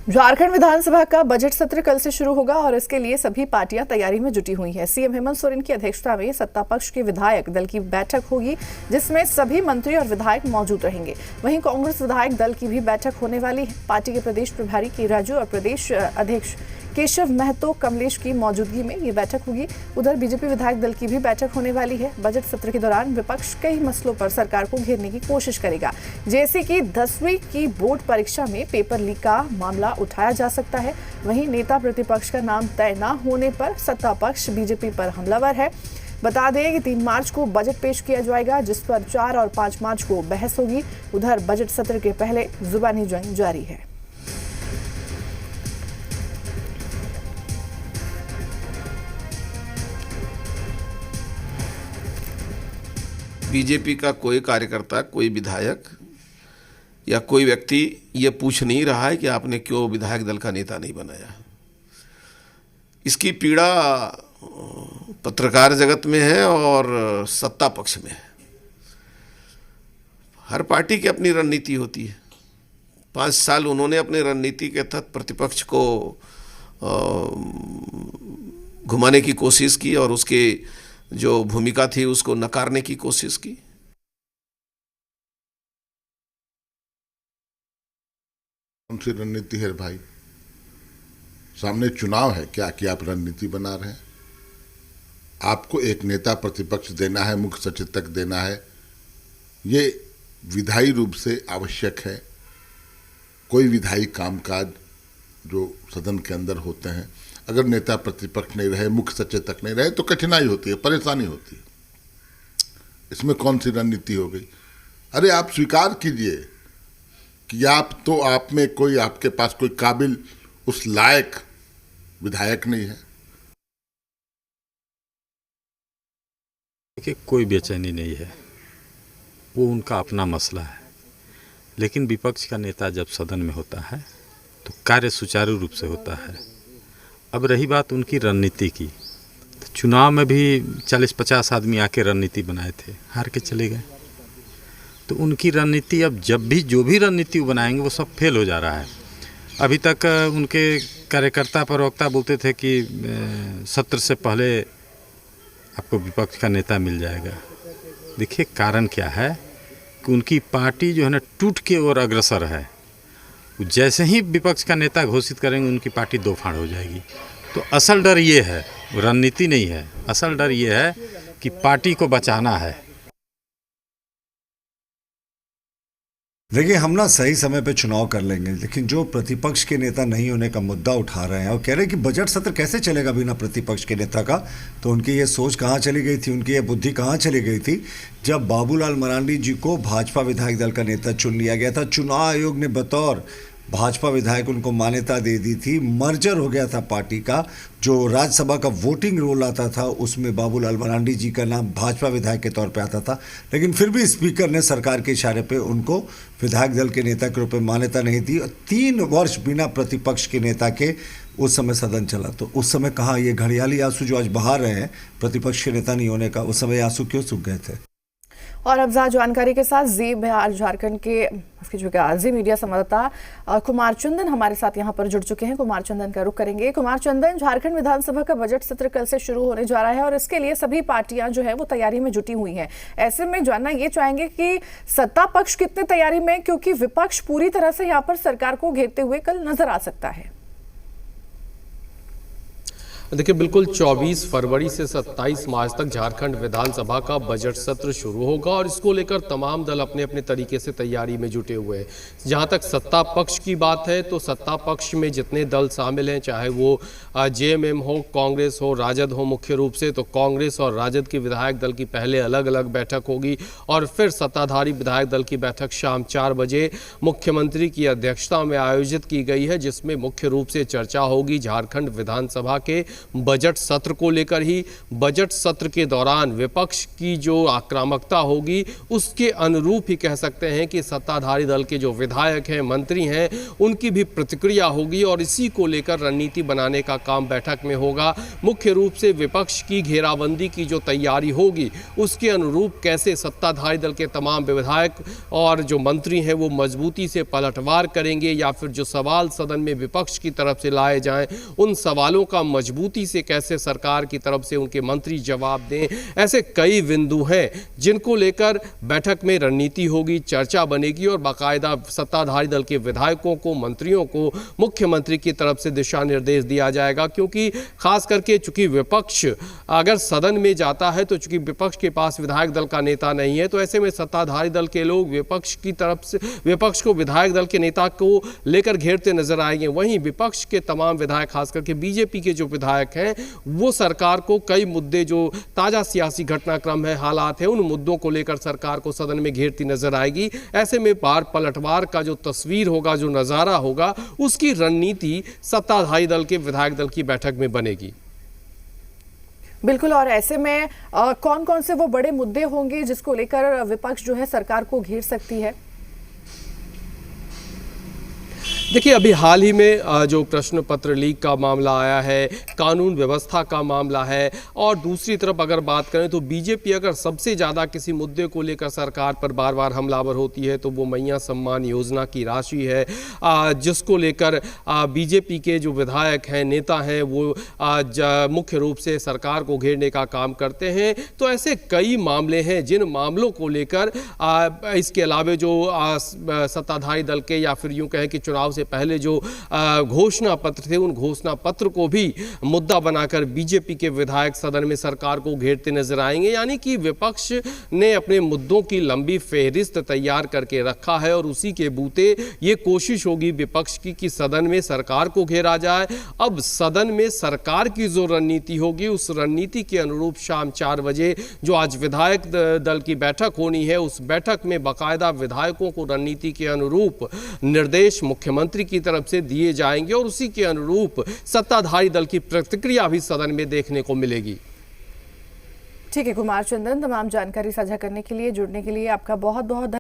झारखंड विधानसभा का बजट सत्र कल से शुरू होगा और इसके लिए सभी पार्टियां तैयारी में जुटी हुई हैं। सीएम हेमंत सोरेन की अध्यक्षता में सत्ता पक्ष के विधायक दल की बैठक होगी, जिसमें सभी मंत्री और विधायक मौजूद रहेंगे। वहीं कांग्रेस विधायक दल की भी बैठक होने वाली है। पार्टी के प्रदेश प्रभारी के राजू और प्रदेश अध्यक्ष केशव महतो कमलेश की मौजूदगी में ये बैठक होगी। उधर बीजेपी विधायक दल की भी बैठक होने वाली है। बजट सत्र के दौरान विपक्ष कई मसलों पर सरकार को घेरने की कोशिश करेगा, जैसे कि 10वीं की बोर्ड परीक्षा में पेपर लीक का मामला उठाया जा सकता है। वहीं नेता प्रतिपक्ष का नाम तय न होने पर सत्ता पक्ष बीजेपी पर हमलावर है। बता दें कि 3 मार्च को बजट पेश किया जाएगा, जिस पर 4 और 5 मार्च को बहस होगी। उधर बजट सत्र के पहले जुबानी जंग जारी है। बीजेपी का कोई कार्यकर्ता, कोई विधायक या कोई व्यक्ति ये पूछ नहीं रहा है कि आपने क्यों विधायक दल का नेता नहीं बनाया। इसकी पीड़ा पत्रकार जगत में है और सत्ता पक्ष में है। हर पार्टी की अपनी रणनीति होती है। 5 साल उन्होंने अपनी रणनीति के तहत प्रतिपक्ष को घुमाने की कोशिश की और उसके जो भूमिका थी उसको नकारने की कोशिश की। कौन सी रणनीति है भाई? सामने चुनाव है, क्या कि आप रणनीति बना रहे हैं? आपको एक नेता प्रतिपक्ष देना है, मुख्य सचेतक देना है, ये विधायी रूप से आवश्यक है। कोई विधायी कामकाज जो सदन के अंदर होते हैं, अगर नेता प्रतिपक्ष नहीं रहे, मुख्य सचेतक नहीं रहे तो कठिनाई होती है, परेशानी होती है। इसमें कौन सी रणनीति हो गई? अरे आप स्वीकार कीजिए कि आप में कोई, आपके पास कोई काबिल, उस लायक विधायक नहीं है। देखिए, कोई बेचैनी नहीं है, वो उनका अपना मसला है। लेकिन विपक्ष का नेता जब सदन में होता है तो कार्य सुचारू रूप से होता है। अब रही बात उनकी रणनीति की, तो चुनाव में भी 40-50 आदमी आके रणनीति बनाए थे, हार के चले गए। तो उनकी रणनीति अब जब भी जो भी रणनीति बनाएंगे वो सब फेल हो जा रहा है। अभी तक उनके कार्यकर्ता प्रवक्ता बोलते थे कि सत्र से पहले आपको विपक्ष का नेता मिल जाएगा। देखिए, कारण क्या है कि उनकी पार्टी जो है ना टूट के और अग्रसर है। जैसे ही विपक्ष का नेता घोषित करेंगे उनकी पार्टी दो फाड़ हो जाएगी। तो असल डर ये है, रणनीति नहीं है। असल डर ये है कि पार्टी को बचाना है। देखिए, हम ना सही समय पे चुनाव कर लेंगे, लेकिन जो प्रतिपक्ष के नेता नहीं होने का मुद्दा उठा रहे हैं और कह रहे हैं कि बजट सत्र कैसे चलेगा बिना प्रतिपक्ष के नेता का, तो उनकी ये सोच कहाँ चली गई थी, उनकी ये बुद्धि कहाँ चली गई थी जब बाबूलाल मरांडी जी को भाजपा विधायक दल का नेता चुन लिया गया था। चुनाव आयोग ने बतौर भाजपा विधायक उनको मान्यता दे दी थी। मर्जर हो गया था पार्टी का। जो राज्यसभा का वोटिंग रोल आता था उसमें बाबूलाल मरांडी जी का नाम भाजपा विधायक के तौर पे आता था, लेकिन फिर भी स्पीकर ने सरकार के इशारे पे उनको विधायक दल के नेता के रूप में मान्यता नहीं दी। 3 वर्ष बिना प्रतिपक्ष के नेता के उस समय सदन चला। तो उस समय कहाँ ये घड़ियाली आंसू जो आज बहा रहे हैं प्रतिपक्ष के नेता नहीं होने का, उस समय आंसू क्यों सूख गए थे? और अब ज्यादा जानकारी के साथ जी बिहार झारखंड के जी मीडिया संवाददाता कुमार चंदन हमारे साथ यहां पर जुड़ चुके हैं। कुमार चंदन का रुख करेंगे। कुमार चंदन, झारखंड विधानसभा का बजट सत्र कल से शुरू होने जा रहा है और इसके लिए सभी पार्टियां जो है वो तैयारी में जुटी हुई हैं। ऐसे में जानना ये चाहेंगे कि सत्ता पक्ष कितने तैयारी में, क्योंकि विपक्ष पूरी तरह से यहाँ पर सरकार को घेरते हुए कल नजर आ सकता है। देखिए, बिल्कुल 24 फरवरी से 27 मार्च तक झारखंड विधानसभा का बजट सत्र शुरू होगा और इसको लेकर तमाम दल अपने अपने तरीके से तैयारी में जुटे हुए हैं। जहां तक सत्ता पक्ष की बात है तो सत्ता पक्ष में जितने दल शामिल हैं, चाहे वो जेएमएम हो, कांग्रेस हो, राजद हो, मुख्य रूप से तो कांग्रेस और राजद की विधायक दल की पहले अलग अलग बैठक होगी और फिर सत्ताधारी विधायक दल की बैठक शाम 4 बजे मुख्यमंत्री की अध्यक्षता में आयोजित की गई है, जिसमें मुख्य रूप से चर्चा होगी झारखंड विधानसभा के बजट सत्र को लेकर ही। बजट सत्र के दौरान विपक्ष की जो आक्रामकता होगी उसके अनुरूप ही कह सकते हैं कि सत्ताधारी दल के जो विधायक हैं, मंत्री हैं, उनकी भी प्रतिक्रिया होगी और इसी को लेकर रणनीति बनाने का काम बैठक में होगा। मुख्य रूप से विपक्ष की घेराबंदी की जो तैयारी होगी उसके अनुरूप कैसे सत्ताधारी दल के तमाम विधायक और जो मंत्री हैं वो मजबूती से पलटवार करेंगे या फिर जो सवाल सदन में विपक्ष की तरफ से लाए जाएं उन सवालों का मजबूती से कैसे सरकार की तरफ से उनके मंत्री जवाब दें। ऐसे कई बिंदु हैं जिनको लेकर बैठक में रणनीति होगी, चर्चा बनेगी और बाकायदा सत्ताधारी दल के विधायकों को, मंत्रियों को मुख्यमंत्री की तरफ से दिशा निर्देश दिया जाएगा। क्योंकि खास करके चूंकि विपक्ष अगर सदन में जाता है तो चूंकि विपक्ष के पास विधायक दल का नेता नहीं है, तो ऐसे में सत्ताधारी दल के लोग विपक्ष की तरफ से विपक्ष को विधायक दल के नेता को लेकर घेरते नजर आएंगे। वहीं विपक्ष के तमाम विधायक, खास करके बीजेपी के जो विधायक हैं, वो सरकार को कई मुद्दे जो ताजा सियासी घटनाक्रम है, हालात है, उन मुद्दों को लेकर सरकार को सदन में घेरती नजर आएगी। ऐसे में बार पलटवार का जो तस्वीर होगा, जो नजारा होगा, उसकी रणनीति सत्ताधारी दल के विधायक दल की बैठक में बनेगी। बिल्कुल। और ऐसे में कौन कौन से वो बड़े मुद्दे होंगे जिसको लेकर विपक्ष जो है सरकार को घेर सकती है? देखिए, अभी हाल ही में जो प्रश्न पत्र लीक का मामला आया है, कानून व्यवस्था का मामला है, और दूसरी तरफ अगर बात करें तो बीजेपी अगर सबसे ज़्यादा किसी मुद्दे को लेकर सरकार पर बार बार हमलावर होती है तो वो मैया सम्मान योजना की राशि है, जिसको लेकर बीजेपी के जो विधायक हैं, नेता हैं, वो मुख्य रूप से सरकार को घेरने का काम करते हैं। तो ऐसे कई मामले हैं जिन मामलों को लेकर इसके अलावा जो सत्ताधारी दल के या फिर यूँ कहें कि चुनाव से पहले जो घोषणा पत्र थे, उन घोषणा पत्र को भी मुद्दा बनाकर बीजेपी के विधायक सदन में सरकार को घेरते नजर आएंगे। यानी कि विपक्ष ने अपने मुद्दों की लंबी फेहरिस्त तैयार करके रखा है और उसी के बूते ये कोशिश होगी विपक्ष की कि सदन में सरकार को घेरा जाए। अब सदन में सरकार की जो रणनीति होगी, उस रणनीति के अनुरूप शाम 4 बजे जो आज विधायक दल की बैठक होनी है, उस बैठक में बाकायदा विधायकों को रणनीति के अनुरूप निर्देश मुख्यमंत्री की तरफ से दिए जाएंगे और उसी के अनुरूप सत्ताधारी दल की प्रतिक्रिया भी सदन में देखने को मिलेगी। ठीक है कुमार चंदन, तमाम जानकारी साझा करने के लिए, जुड़ने के लिए आपका बहुत बहुत